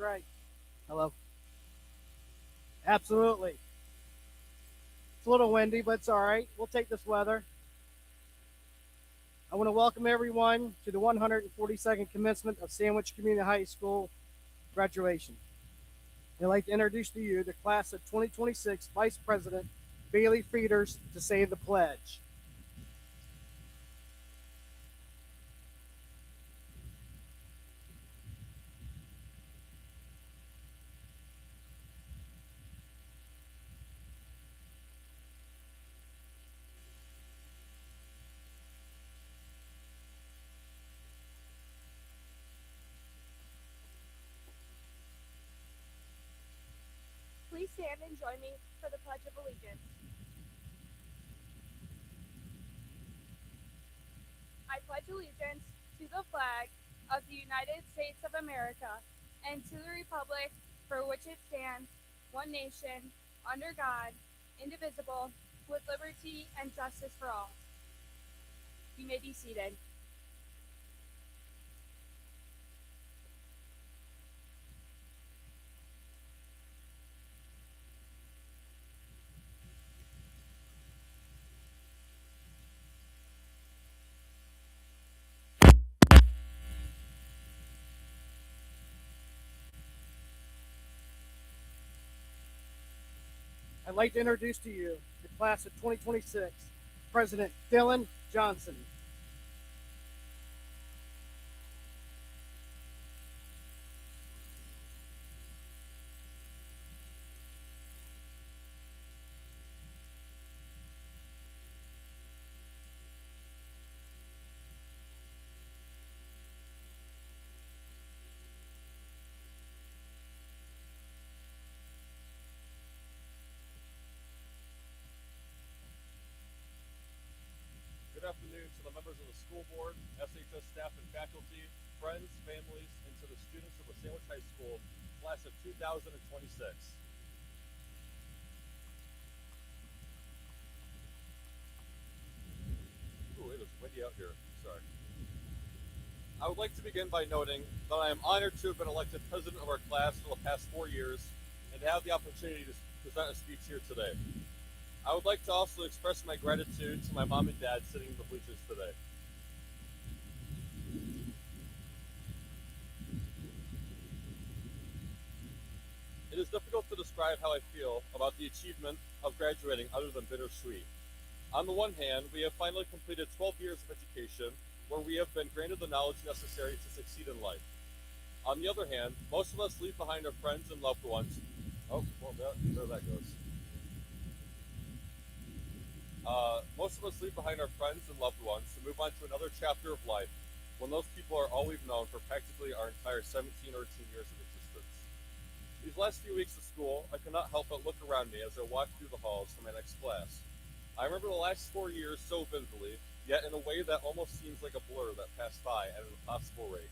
right. Hello. Absolutely. It's a little windy, but it's all right. We'll take this weather. I want to welcome everyone to the 142nd commencement of Sandwich Community High School graduation. I'd like to introduce to you the class of 2026 Vice President Bailey Frieders to say the pledge. Please stand and join me for the Pledge of Allegiance. I pledge allegiance to the flag of the United States of America and to the republic for which it stands, one nation, under God, indivisible, with liberty and justice for all. You may be seated. I'd like to introduce to you the class of 2026 President Dylan Johnson. Good afternoon to the members of the school board, SHS staff and faculty, friends, families, and to the students of the Sandwich High School class of 2026. Ooh, it is windy out here. Sorry. I would like to begin by noting that I am honored to have been elected president of our class for the past 4 years and to have the opportunity to present a speech here today. I would like to also express my gratitude to my mom and dad sitting in the bleachers today. It is difficult to describe how I feel about the achievement of graduating other than bittersweet. On the one hand, we have finally completed 12 years of education where we have been granted the knowledge necessary to succeed in life. On the other hand, most of us leave behind our friends and loved ones. Oh, well, there that goes. Most of us leave behind our friends and loved ones to move on to another chapter of life when those people are all we've known for practically our entire 17 or 18 years of existence. These last few weeks of school, I cannot help but look around me as I walk through the halls to my next class. I remember the last 4 years so vividly, yet in a way that almost seems like a blur that passed by at an impossible rate.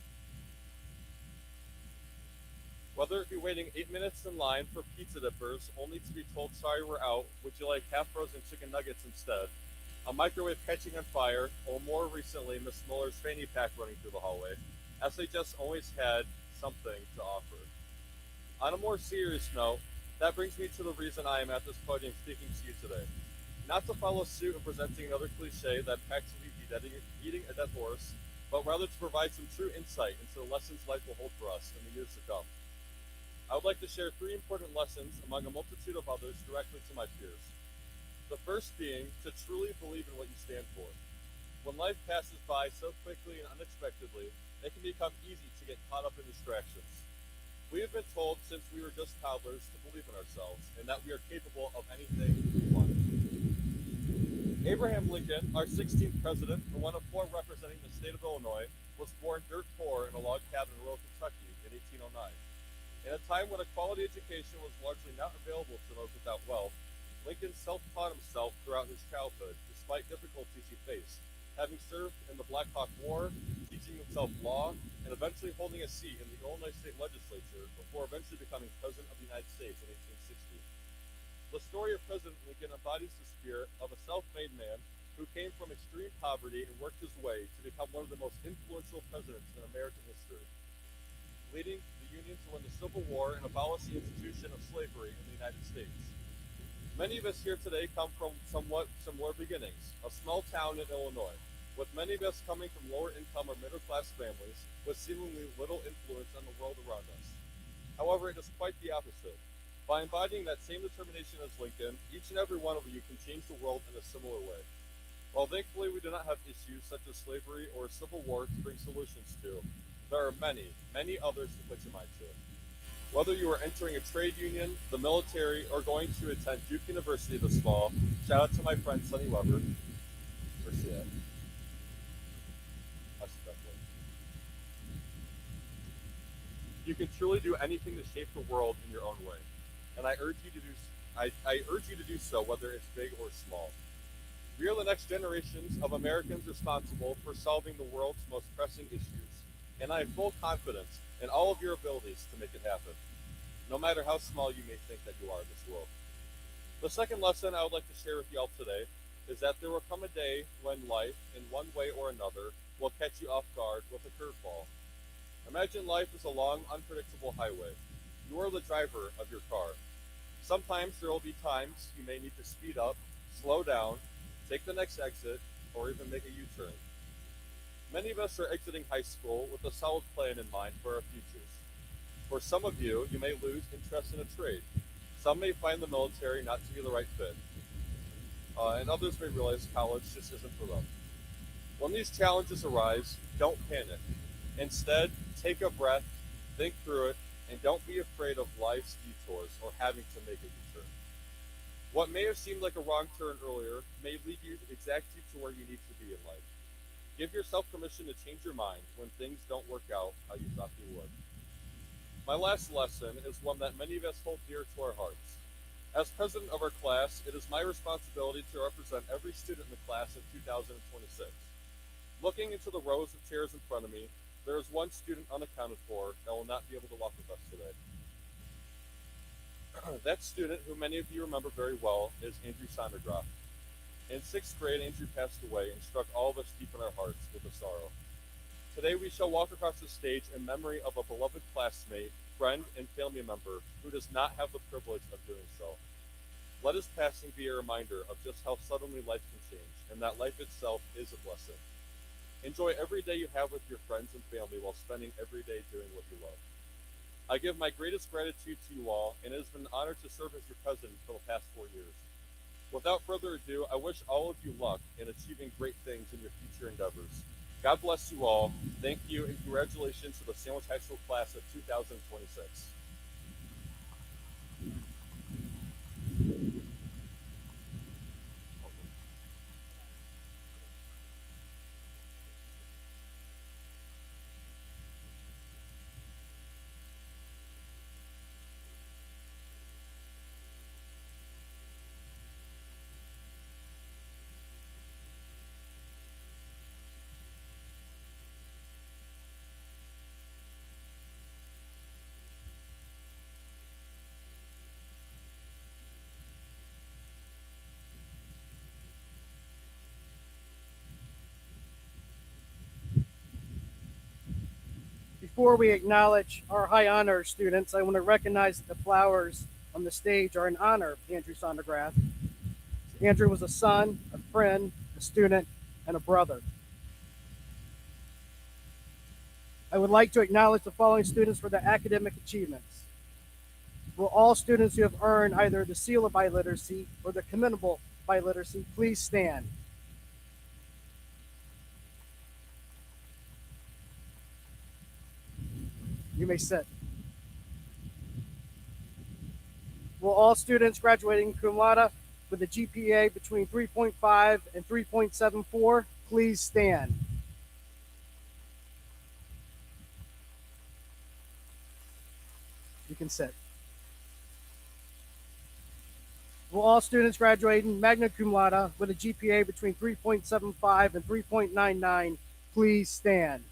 Whether it be waiting 8 minutes in line for pizza dippers only to be told sorry we're out, would you like half frozen chicken nuggets instead, a microwave catching on fire, or more recently Miss Miller's fanny pack running through the hallway, SHS always had something to offer. On a more serious note, that brings me to the reason I am at this podium speaking to you today. Not to follow suit in presenting another cliche that practically beating a dead horse, but rather to provide some true insight into the lessons life will hold for us in the years to come. I would like to share 3 important lessons among a multitude of others directly to my peers. The first being to truly believe in what you stand for. When life passes by so quickly and unexpectedly, it can become easy to get caught up in distractions. We have been told since we were just toddlers to believe in ourselves and that we are capable of anything we want. Abraham Lincoln, our 16th president and one of 4 representing the state of Illinois, was born dirt poor in a log cabin in rural Kentucky in 1809. In a time when a quality education was largely not available to those without wealth, Lincoln self-taught himself throughout his childhood, despite difficulties he faced, having served in the Black Hawk War, teaching himself law, and eventually holding a seat in the Illinois State Legislature before eventually becoming President of the United States in 1860. The story of President Lincoln embodies the spirit of a self-made man who came from extreme poverty and worked his way to become one of the most influential presidents in American history, leading the Union to win the Civil War and abolish the institution of slavery in the United States. Many of us here today come from somewhat similar beginnings, a small town in Illinois, with many of us coming from lower income or middle class families with seemingly little influence on the world around us. However, it is quite the opposite. By embodying that same determination as Lincoln, each and every one of you can change the world in a similar way. While thankfully we do not have issues such as slavery or a civil war to bring solutions to, there are many, many others to put your mind to. Whether you are entering a trade union, the military, or going to attend Duke University this fall, shout out to my friend Sonny Weber. Where's she at? Oh, she's back there. You can truly do anything to shape the world in your own way, and I urge you to do so, whether it's big or small. We are the next generations of Americans responsible for solving the world's most pressing issues, and I have full confidence in all of your abilities to make it happen, no matter how small you may think that you are in this world. The second lesson I would like to share with you all today is that there will come a day when life, in one way or another, will catch you off guard with a curveball. Imagine life is a long, unpredictable highway. You are the driver of your car. Sometimes there will be times you may need to speed up, slow down, take the next exit, or even make a U-turn. Many of us are exiting high school with a solid plan in mind for our futures. For some of you, you may lose interest in a trade. Some may find the military not to be the right fit. And others may realize college just isn't for them. When these challenges arise, don't panic. Instead, take a breath, think through it, and don't be afraid of life's detours or having to make a U-turn. What may have seemed like a wrong turn earlier may lead you exactly to where you need to be in life. Give yourself permission to change your mind when things don't work out how you thought they would. My last lesson is one that many of us hold dear to our hearts. As president of our class, it is my responsibility to represent every student in the class of 2026. Looking into the rows of chairs in front of me, there is one student unaccounted for that will not be able to walk with us today. That student, who many of you remember very well, is Andrew Sondergroff. In sixth grade, Andrew passed away and struck all of us deep in our hearts with a sorrow. Today we shall walk across the stage in memory of a beloved classmate, friend, and family member who does not have the privilege of doing so. Let his passing be a reminder of just how suddenly life can change, and that life itself is a blessing. Enjoy every day you have with your friends and family while spending every day doing what you love. I give my greatest gratitude to you all, and it has been an honor to serve as your president for the past 4 years. Without further ado, I wish all of you luck in achieving great things in your future endeavors. God bless you all. Thank you, and congratulations to the Sandwich High School class of 2026. Before we acknowledge our high honor students, I want to recognize that the flowers on the stage are in honor of Andrew Sondergrath. Andrew was a son, a friend, a student, and a brother. I would like to acknowledge the following students for their academic achievements. Will all students who have earned either the seal of biliteracy or the commendable biliteracy please stand? You may sit. Will all students graduating cum laude with a GPA between 3.5 and 3.74 please stand? You can sit. Will all students graduating magna cum laude with a GPA between 3.75 and 3.99 please stand?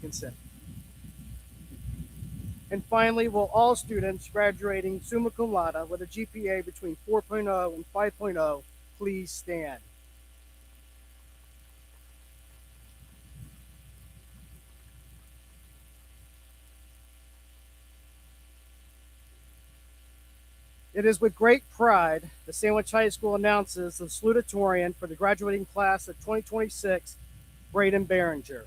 You can sit. And finally, will all students graduating summa cum laude with a GPA between 4.0 and 5.0 please stand? It is with great pride that Sandwich High School announces the salutatorian for the graduating class of 2026, Braden Behringer.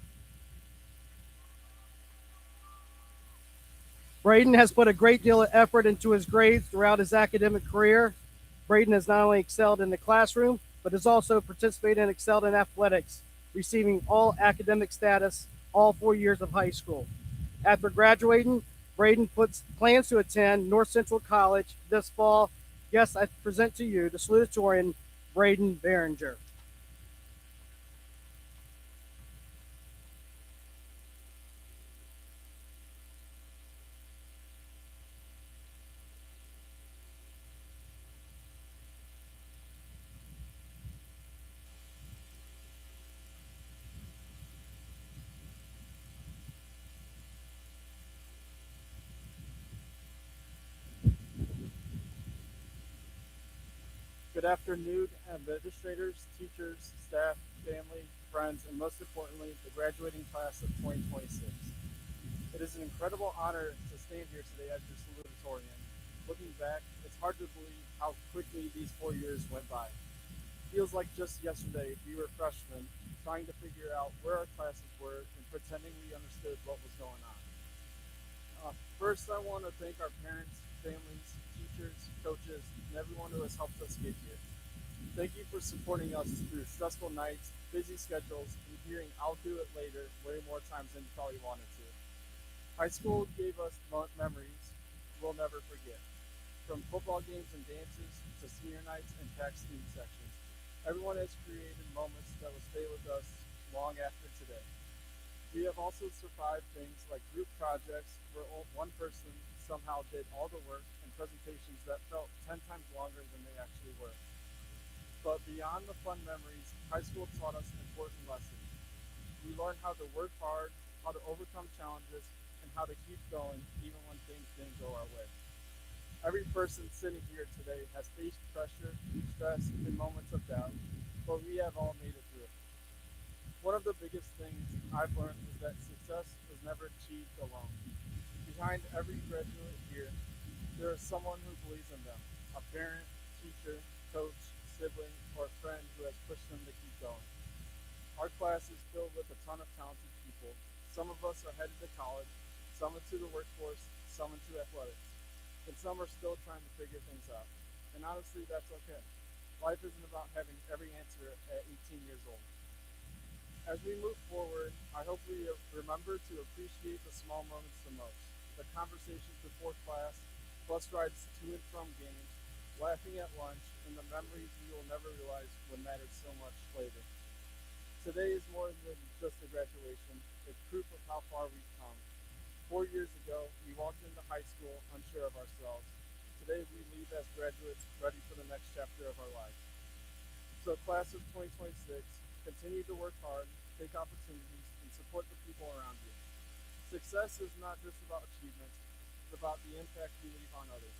Braden has put a great deal of effort into his grades throughout his academic career. Braden has not only excelled in the classroom, but has also participated and excelled in athletics, receiving all academic status all 4 years of high school. After graduating, Braden plans to attend North Central College this fall. Yes, I present to you the salutatorian, Braden Behringer. Good afternoon, administrators, teachers, staff, family, friends, and most importantly, the graduating class of 2026. It is an incredible honor to stand here today as your salutatorian. Looking back, it's hard to believe how quickly these 4 years went by. Feels like just yesterday we were freshmen trying to figure out where our classes were and pretending we understood what was going on. First, I want to thank our parents, families, teachers, coaches, and everyone who has helped us get here. Thank you for supporting us through stressful nights, busy schedules, and hearing "I'll do it later" way more times than you probably wanted to. High school gave us memories we'll never forget. From football games and dances to senior nights and packed student sections, everyone has created moments that will stay with us long after today. We have also survived things like group projects where one person somehow did all the work and presentations that felt 10 times longer than they actually were. But beyond the fun memories, high school taught us important lessons. We learned how to work hard, how to overcome challenges, and how to keep going even when things didn't go our way. Every person sitting here today has faced pressure, stress, and moments of doubt, but we have all made it through. One of the biggest things I've learned is that success is never achieved alone. Behind every graduate here, there is someone who believes in them, a parent, teacher, coach, sibling, or a friend who has pushed them to keep going. Our class is filled with a ton of talented people. Some of us are headed to college, some into the workforce, some into athletics, and some are still trying to figure things out. And honestly, that's okay. Life isn't about having every answer at 18 years old. As we move forward, I hope we remember to appreciate the small moments the most. The conversations before class, bus rides to and from games, laughing at lunch, and the memories we will never realize would matter so much later. Today is more than just a graduation. It's proof of how far we've come. 4 years ago, we walked into high school unsure of ourselves. Today, we leave as graduates ready for the next chapter of our lives. So, class of 2026, continue to work hard, take opportunities, and support the people around you. Success is not just about achievements, it's about the impact you leave on others.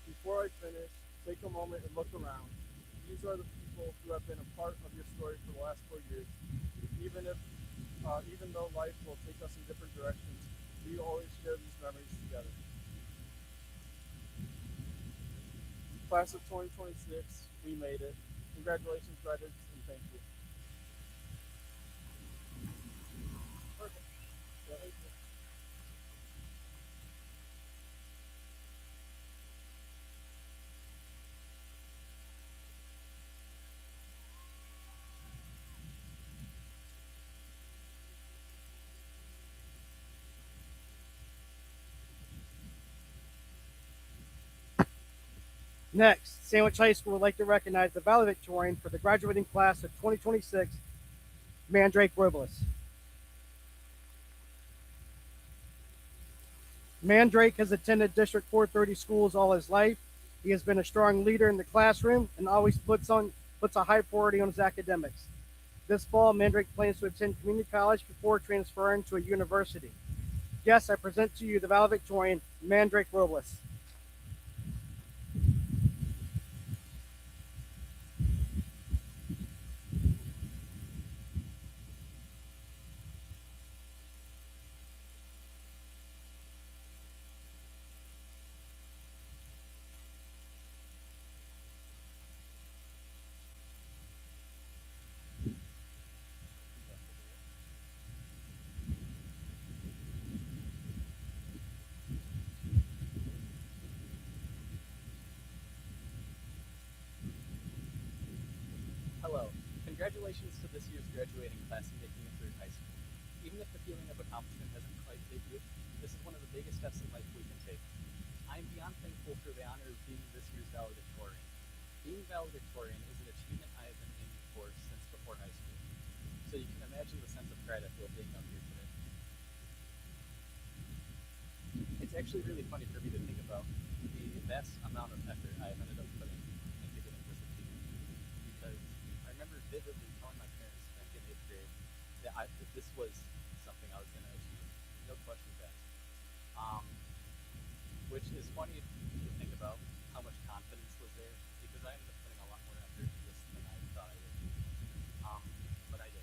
Before I finish, take a moment and look around. These are the people who have been a part of your story for the last 4 years. Even though life will take us in different directions, we always share these memories together. Class of 2026, we made it. Congratulations, graduates, and thank you. Perfect. Yeah, thank you. Next, Sandwich High School would like to recognize the valedictorian for the graduating class of 2026, Mandrake Robles. Mandrake has attended District 430 schools all his life. He has been a strong leader in the classroom and always puts a high priority on his academics. This fall, Mandrake plans to attend community college before transferring to a university. Yes, I present to you the valedictorian, Mandrake Robles. Congratulations to this year's graduating class and making it through high school. Even if the feeling of accomplishment hasn't quite hit you, this is one of the biggest steps in life we can take. I am beyond thankful for the honor of being this year's valedictorian. Being valedictorian is an achievement I have been aiming for since before high school. So you can imagine the sense of pride I feel being up here today. It's actually really funny for me to think about the vast amount of effort I have ended up putting into getting this achievement. Because I remember vividly telling my parents back in 8th grade that this was something I was going to achieve. No questions asked. Which is funny to think about how much confidence was there, because I ended up putting a lot more effort into this than I thought I would. But I did.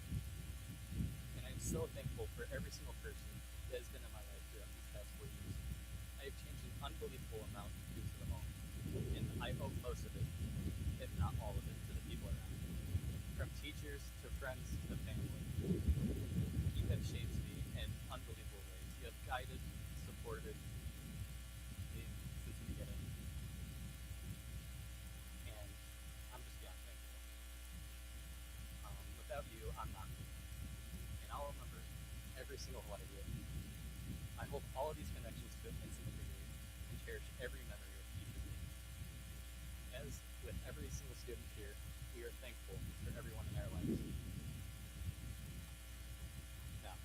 And I'm so thankful for every single person that has been in my life throughout these past 4 years. I have changed an unbelievable amount due to them all. And I owe most of it, if not all of it, to the people around me. From teachers to friends to family. You have shaped me in unbelievable ways. You have guided, supported me since the beginning. And I'm just beyond thankful. Without you, I'm not me. And I'll remember every single one of you. I hold all of these connections to an intimate degree and cherish every memory of each of you. As with every single student here, we are thankful for everyone in our lives. Now,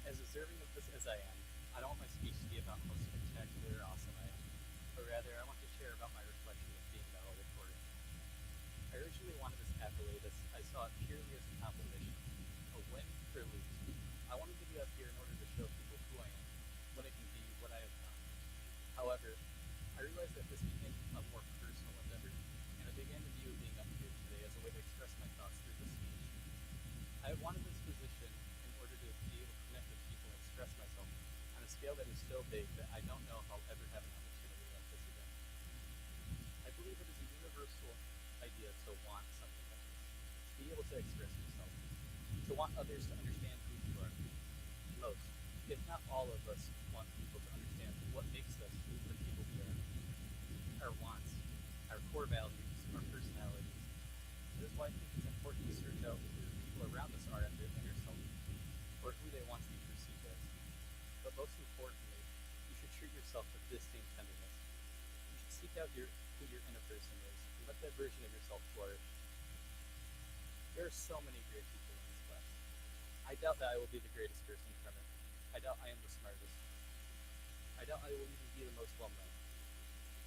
as deserving of this as I am, I don't want my speech to be about how spectacular or awesome I am, but rather I want to share about my reflection of being valedictorian. I originally wanted this accolade as I saw it purely as a competition, a win or lose. I wanted to be up here in order to show people who I am, what I can be, what I have done. However, I realized that this became a more personal endeavor, and I began to view being up here today as a way to express my thoughts through this speech. I wanted this position in order to be able to connect with people and express myself on a scale that is so big that I don't know if I'll ever have an opportunity like this again. I believe it is a universal idea to want something like this, to be able to express yourself, to want others to understand who you are. Most, if not all of us, want people to understand what makes us the people we are. Our wants, our core values, our personalities. This is why I think it's important to search out who the people around us are at their inner self, or who they want to be perceived as. But most importantly, you should treat yourself with this same tenderness. You should seek out who your inner person is, and let that version of yourself flourish. There are so many great people in this class. I doubt that I will be the greatest person from it. I doubt I am the smartest. I doubt I will even be the most well-known.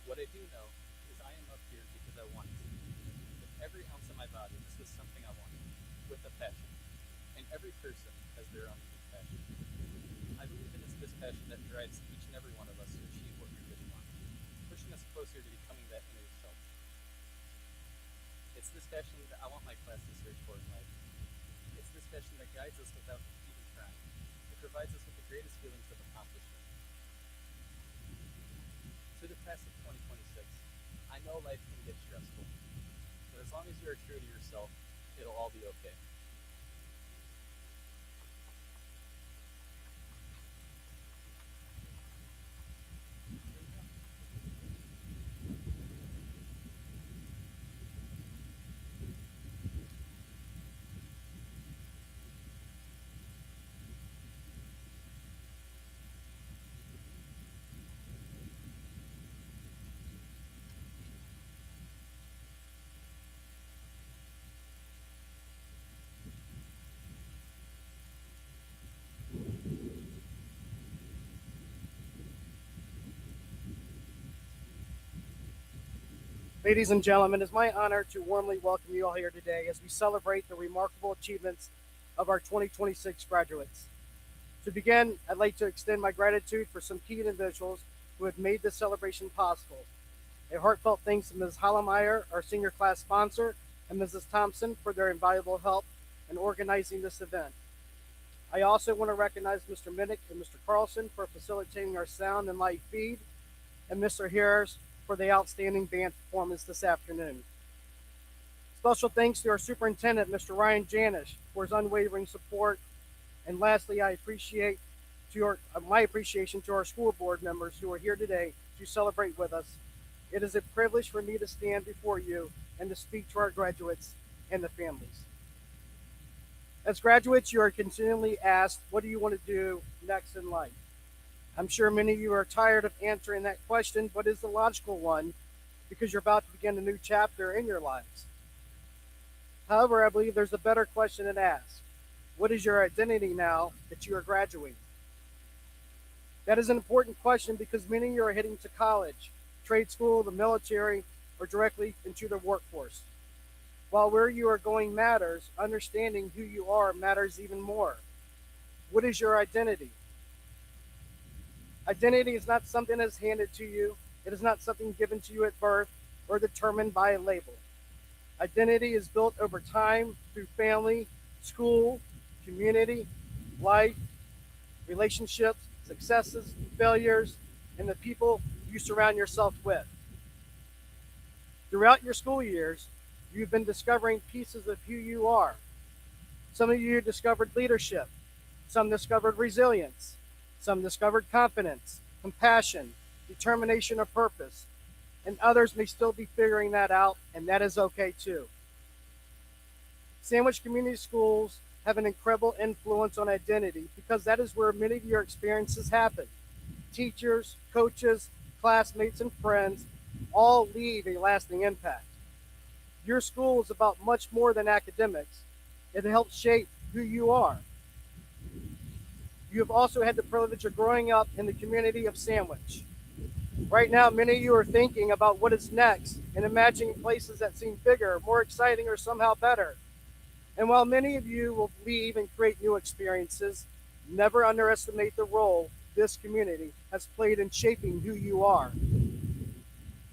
What I do know is I am up here because I wanted to. With every ounce of my body, this was something I wanted, with a passion. And every person has their own unique passion. I believe it is this passion that drives each and every one of us to achieve what we really want, pushing us closer to becoming that inner self. It's this passion that I want my class to search for in life. It's this passion that guides us without even trying. It provides us with the greatest feelings of accomplishment. To the class of 2026, I know life can get stressful, but as long as you are true to yourself, it'll all be okay. Ladies and gentlemen, it is my honor to warmly welcome you all here today as we celebrate the remarkable achievements of our 2026 graduates. To begin, I'd like to extend my gratitude for some key individuals who have made this celebration possible. A heartfelt thanks to Ms. Hollemeyer, our senior class sponsor, and Mrs. Thompson for their invaluable help in organizing this event. I also want to recognize Mr. Minnick and Mr. Carlson for facilitating our sound and light feed, and Mr. Harris for the outstanding band performance this afternoon. Special thanks to our superintendent, Mr. Ryan Janish, for his unwavering support. And lastly, my appreciation to our school board members who are here today to celebrate with us. It is a privilege for me to stand before you and to speak to our graduates and the families. As graduates, you are continually asked, what do you want to do next in life? I'm sure many of you are tired of answering that question, but it's the logical one because you're about to begin a new chapter in your lives. However, I believe there's a better question to ask. What is your identity now that you are graduating? That is an important question because many of you are heading to college, trade school, the military, or directly into the workforce. While where you are going matters, understanding who you are matters even more. What is your identity? Identity is not something that is handed to you, it is not something given to you at birth or determined by a label. Identity is built over time through family, school, community, life, relationships, successes, failures, and the people you surround yourself with. Throughout your school years, you've been discovering pieces of who you are. Some of you discovered leadership, some discovered resilience, some discovered confidence, compassion, determination, or purpose, and others may still be figuring that out, and that is okay too. Sandwich Community Schools have an incredible influence on identity because that is where many of your experiences happen. Teachers, coaches, classmates, and friends all leave a lasting impact. Your school is about much more than academics. It helps shape who you are. You have also had the privilege of growing up in the community of Sandwich. Right now, many of you are thinking about what is next and imagining places that seem bigger, more exciting, or somehow better. And while many of you will leave and create new experiences, never underestimate the role this community has played in shaping who you are.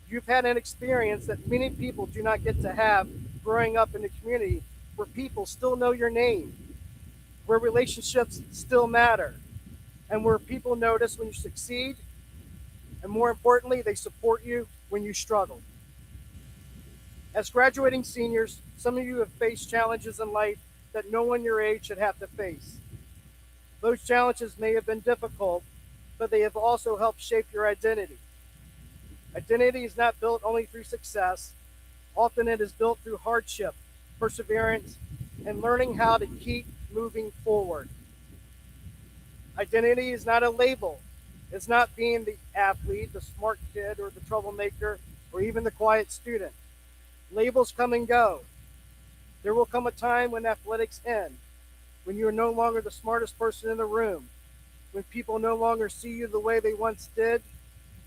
You've had an experience that many people do not get to have growing up in a community where people still know your name, where relationships still matter, and where people notice when you succeed, and more importantly, they support you when you struggle. As graduating seniors, some of you have faced challenges in life that no one your age should have to face. Those challenges may have been difficult, but they have also helped shape your identity. Identity is not built only through success, often it is built through hardship, perseverance, and learning how to keep moving forward. Identity is not a label. It's not being the athlete, the smart kid, or the troublemaker, or even the quiet student. Labels come and go. There will come a time when athletics end, when you are no longer the smartest person in the room, when people no longer see you the way they once did,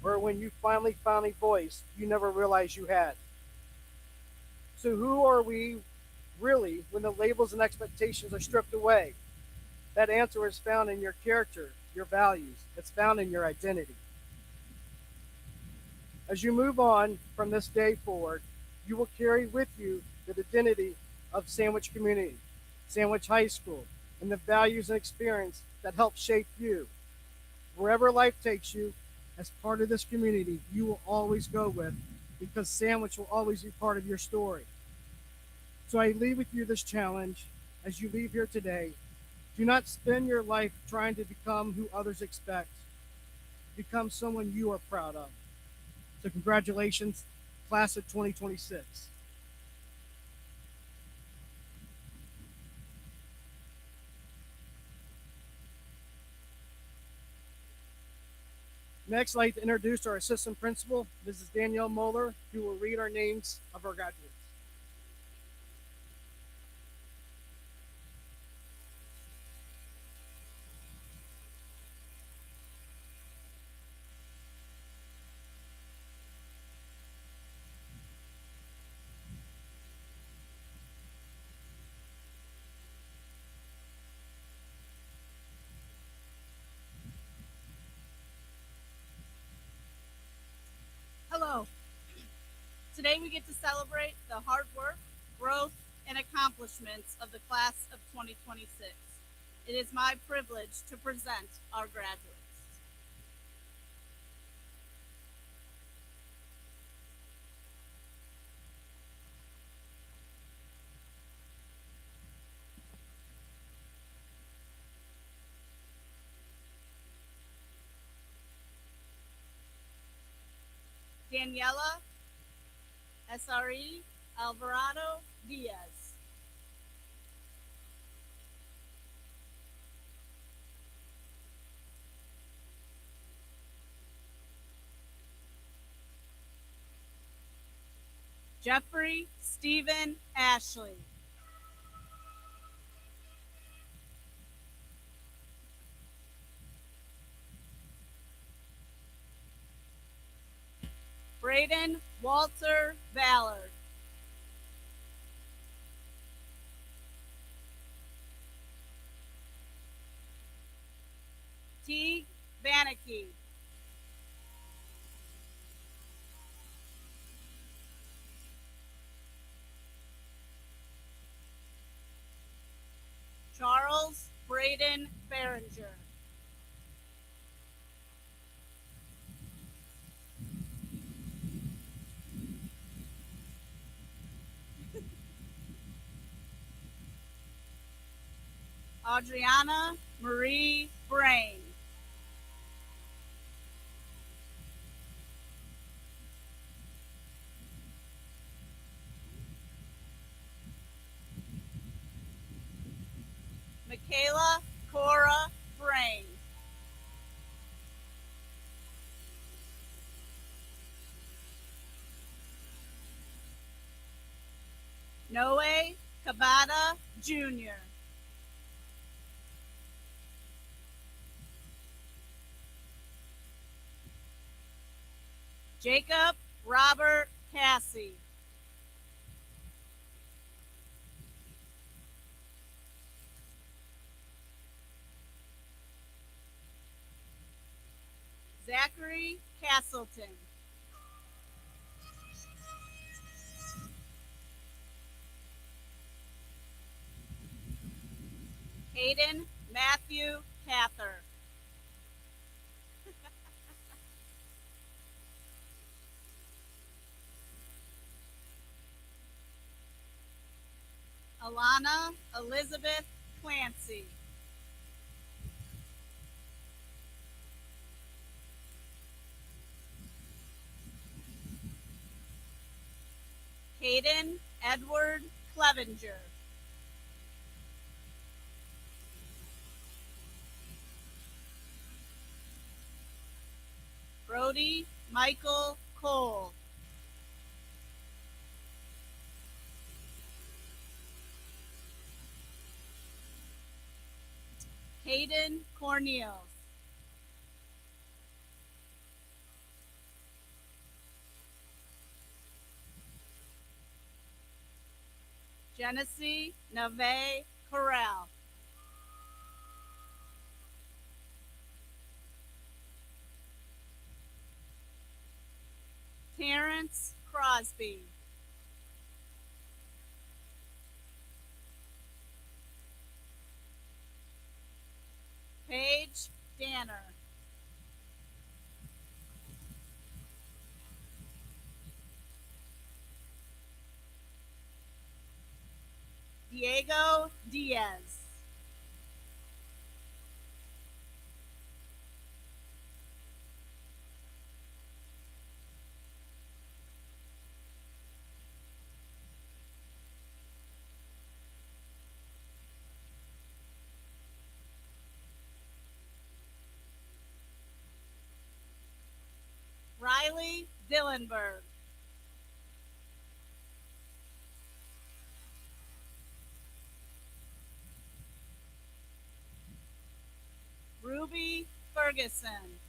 or when you finally found a voice you never realized you had. So, who are we really when the labels and expectations are stripped away? That answer is found in your character, your values. It's found in your identity. As you move on from this day forward, you will carry with you the identity of Sandwich Community, Sandwich High School, and the values and experience that help shape you. Wherever life takes you, as part of this community, you will always go with because Sandwich will always be part of your story. So I leave with you this challenge as you leave here today. Do not spend your life trying to become who others expect. Become someone you are proud of. So congratulations, class of 2026. Next, I'd like to introduce our assistant principal, Mrs. Danielle Moeller, who will read our names of our graduates. Hello. Today we get to celebrate the hard work, growth, and accomplishments of the class of 2026. It is my privilege to present our graduates. Daniela SRE Alvarado Diaz. Jeffrey Stephen Ashley. Braden Walter Ballard. Teague Bannicky. Charles Braden Berenger. Adriana Marie Brain. Michaela Cora Brain. Noe Kabata Jr. Jacob Robert Cassie. Zachary Castleton. Hayden Matthew Cather. Alana Elizabeth Clancy. Hayden Edward Clevenger. Brody Michael Cole. Hayden Cornels. Genesee Nave Corral. Terrence Crosby. Paige Danner. Diego Diaz. Riley Dillenberg. Ruby Ferguson.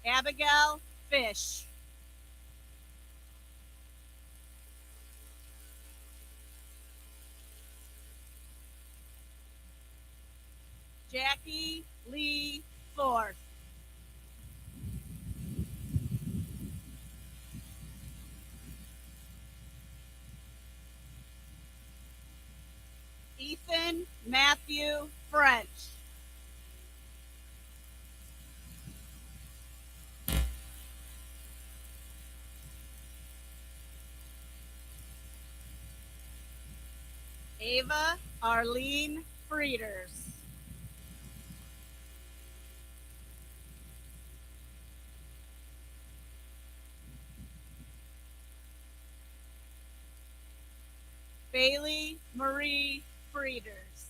Abigail Fish. Jackie Lee Forth. Ethan Matthew French. Ava Arlene Frieders. Bailey Marie Frieders.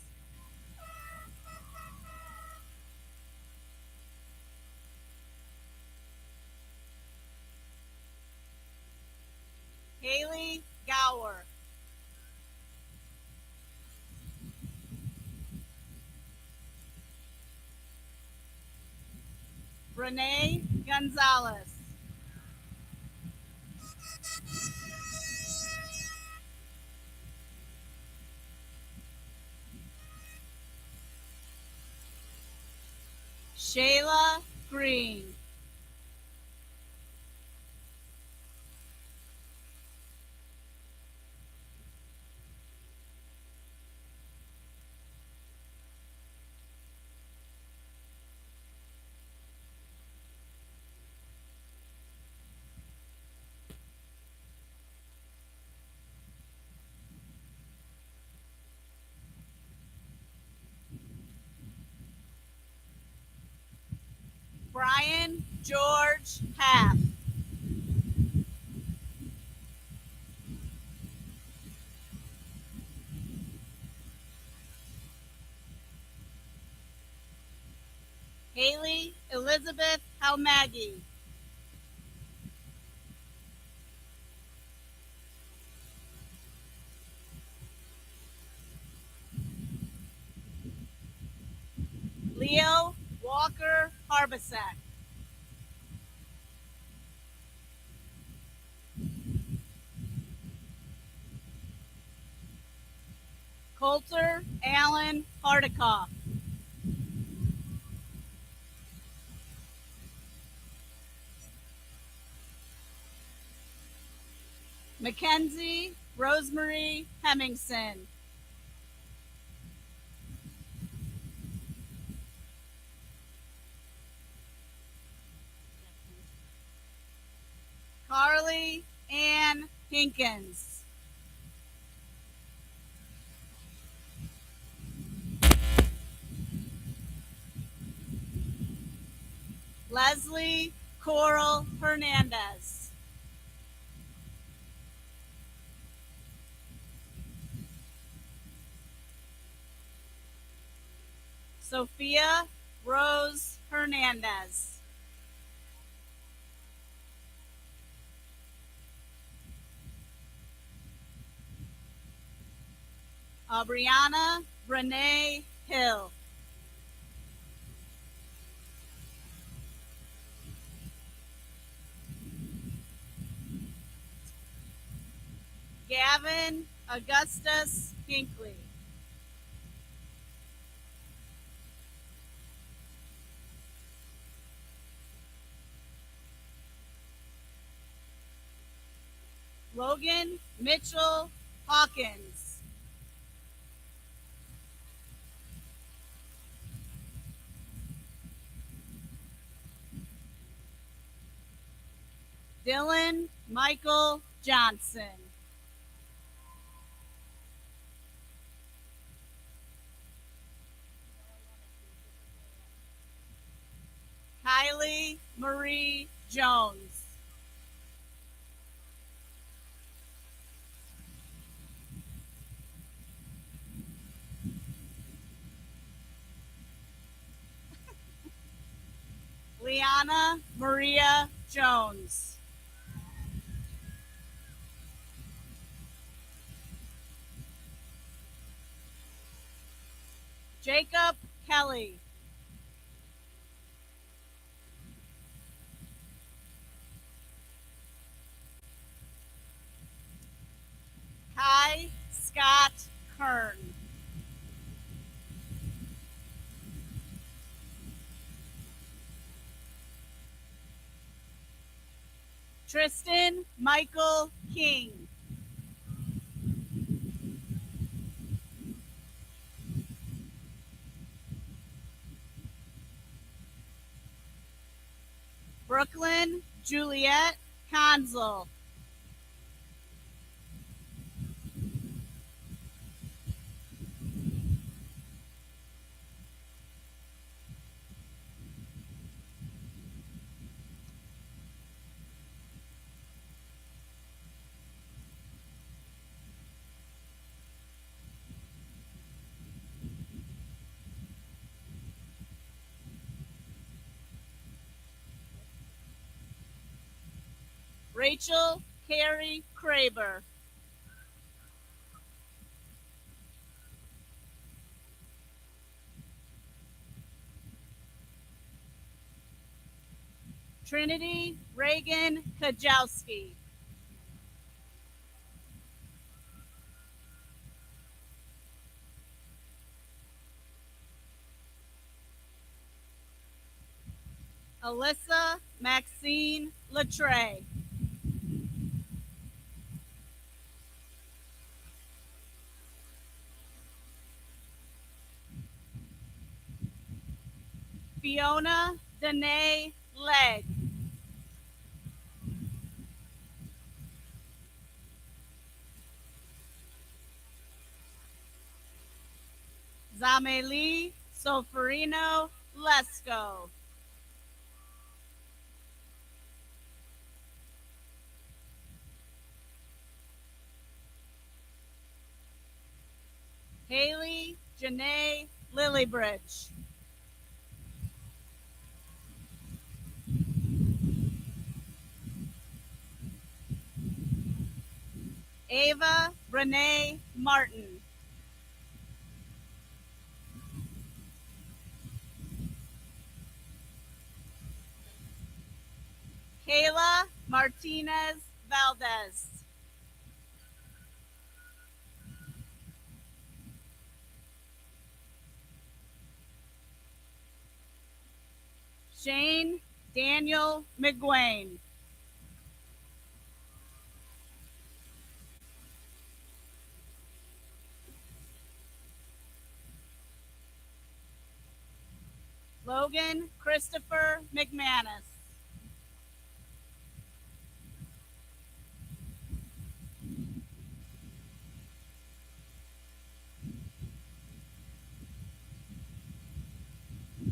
Renee Gonzalez. Shayla Green. Brian George Half. Haley Elizabeth Halmaggi. Leo Walker Harbasak. Coulter Allen Hardikoff. Mackenzie Rosemary Hemmingson. Carly Ann Hinkins. Leslie Coral Hernandez. Sophia Rose Hernandez. Brianna Renee Hill. Gavin Augustus Hinkley. Logan Mitchell Hawkins. Dylan Michael Johnson. Kylie Marie Jones. Liana Maria Jones. Jacob Kelly. Kai Scott Kern. Tristan Michael King. Brooklyn Juliet Conzel. Rachel Carey Kraber. Trinity Reagan Kajowski. Alyssa Maxine Latre. Fiona Danae Legg. Zameli Soferino Lesko. Haley Janae Lilybridge. Ava Renee Martin. Kayla Martinez Valdez. Shane Daniel McGuane. Logan Christopher McManus.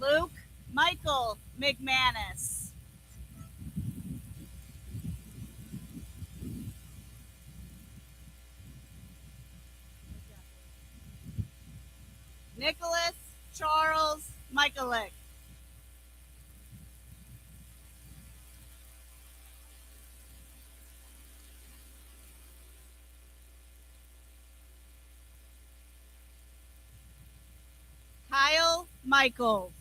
Luke Michael McManus. Nicholas Charles Michaelick. Kyle Michaels.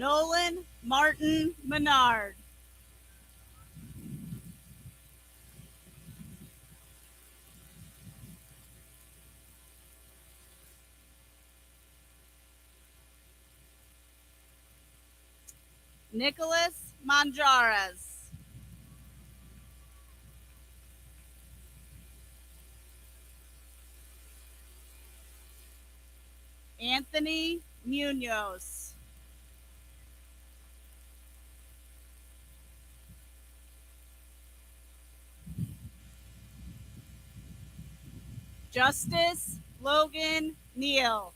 Nolan Martin Menard. Nicholas Manjares. Anthony Munoz. Justice Logan Neal.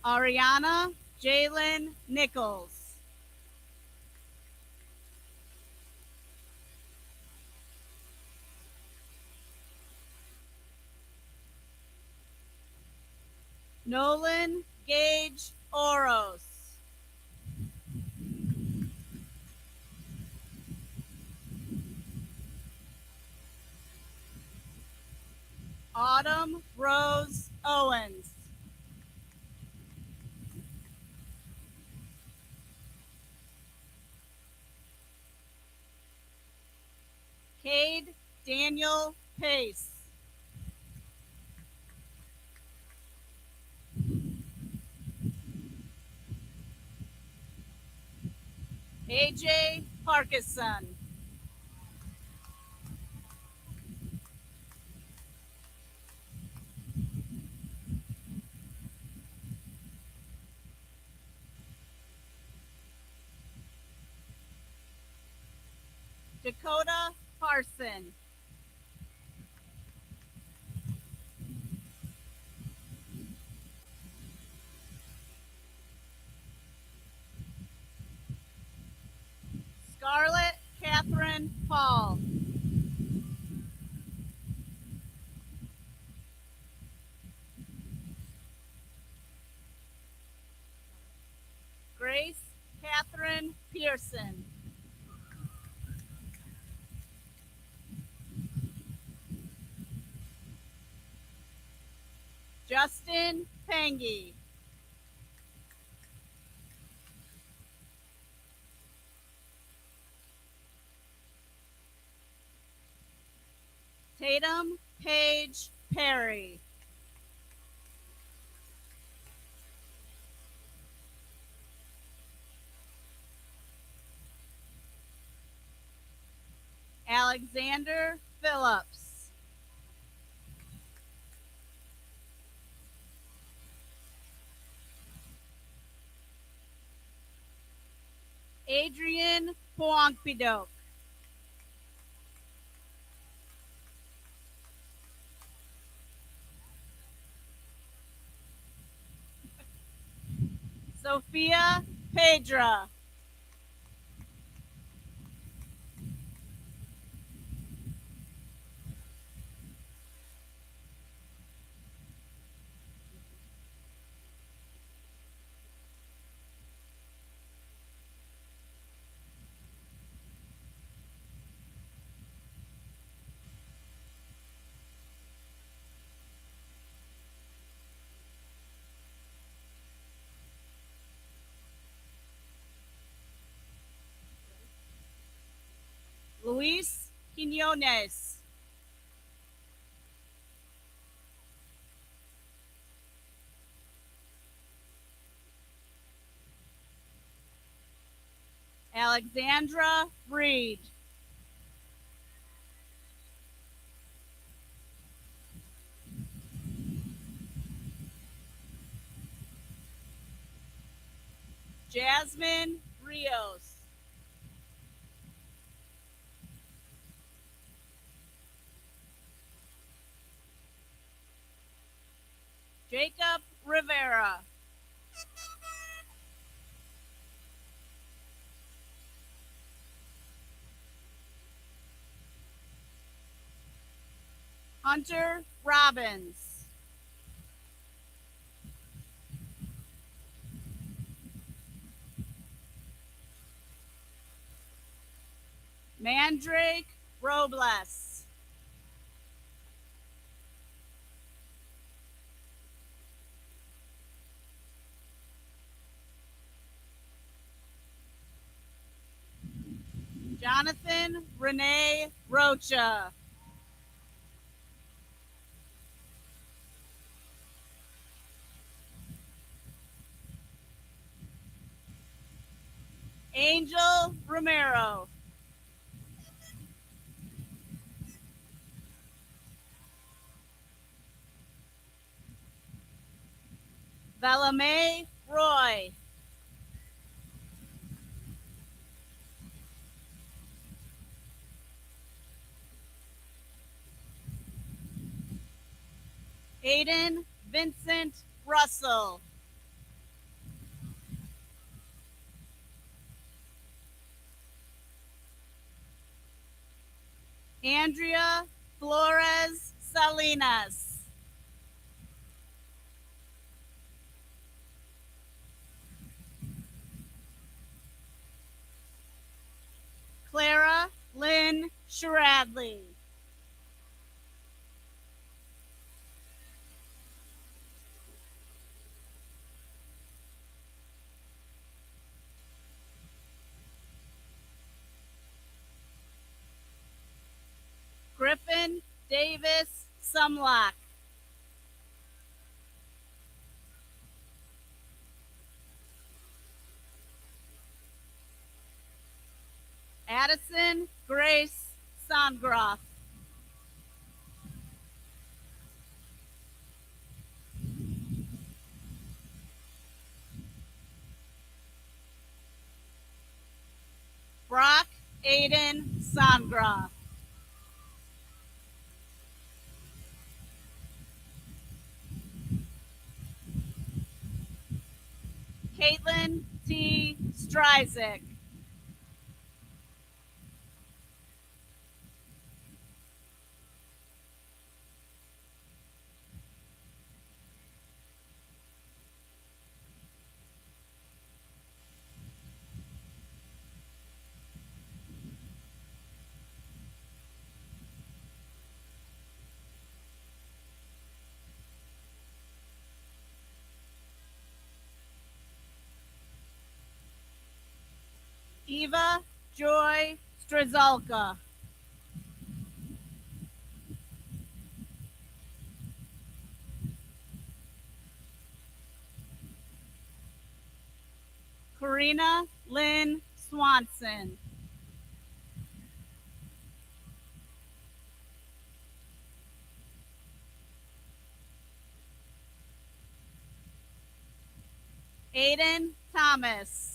Ariana Jalen Nichols. Nolan Gage Oros. Autumn Rose Owens. Cade Daniel Pace. AJ Parkinson. Dakota Parson. Scarlett Catherine Paul. Grace Catherine Pearson. Justin Pengy. Tatum Paige Perry. Alexander Phillips. Adrian Poankpidok. Sophia Pedra. Luis Quinones. Alexandra Reed. Jasmine Rios. Jacob Rivera. Hunter Robbins. Mandrake Robles. Jonathan Renee Rocha. Angel Romero. Valame Roy. Aiden Vincent Russell. Andrea Flores Salinas. Clara Lynn Sharadley. Griffin Davis Sumlock. Addison Grace Songroff. Brock Aiden Songroff. Caitlin T. Stryzik. Eva Joy Strazalka. Karina Lynn Swanson. Aiden Thomas.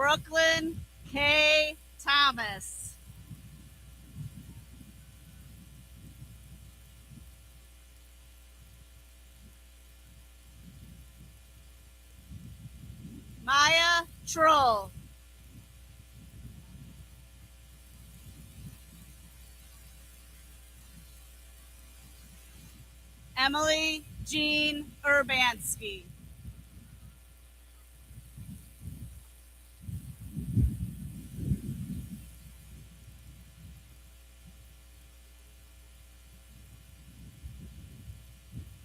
Brooklyn K. Thomas. Maya Troll. Emily Jean Urbanski.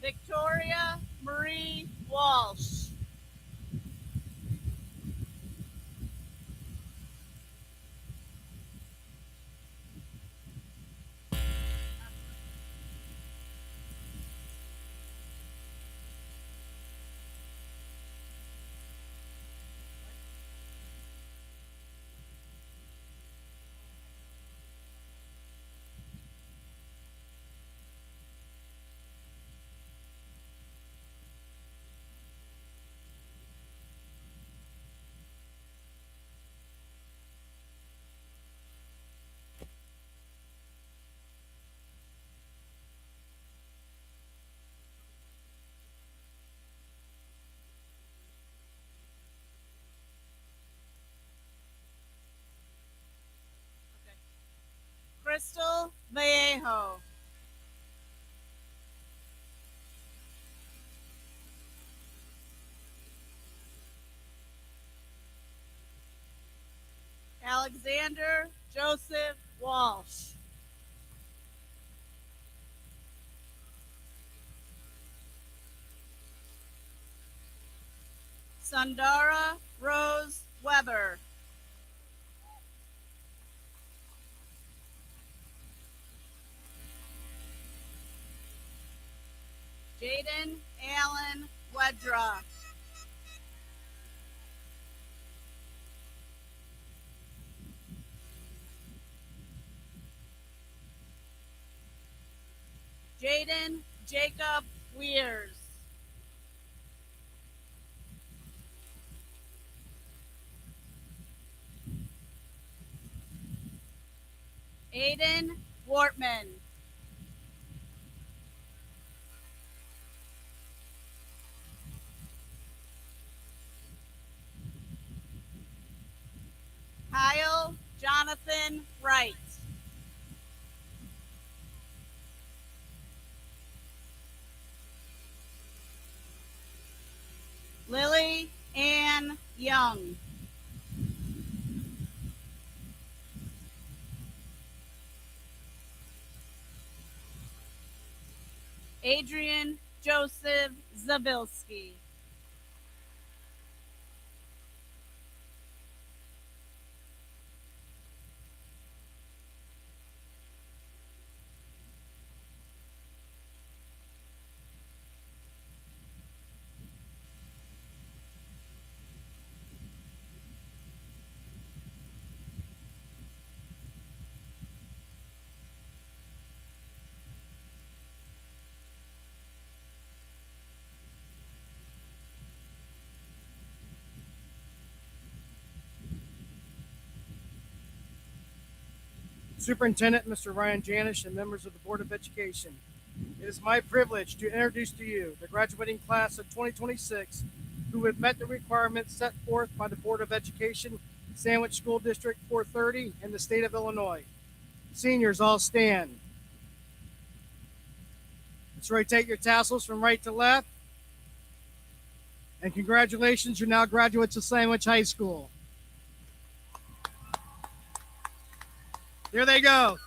Victoria Marie Walsh. Crystal Vallejo. Alexander Joseph Walsh. Sundara Rose Weber. Jaden Allen Wedra. Jaden Jacob Weirs. Aiden Wortman. Kyle Jonathan Wright. Lily Ann Young. Adrian Joseph Zabilski. Superintendent Mr. Ryan Janish and members of the Board of Education. It is my privilege to introduce to you the graduating class of 2026 who have met the requirements set forth by the Board of Education, Sandwich School District 430 in the state of Illinois. Seniors, all stand. Let's rotate your tassels from right to left. And congratulations, you're now graduates of Sandwich High School. There they go.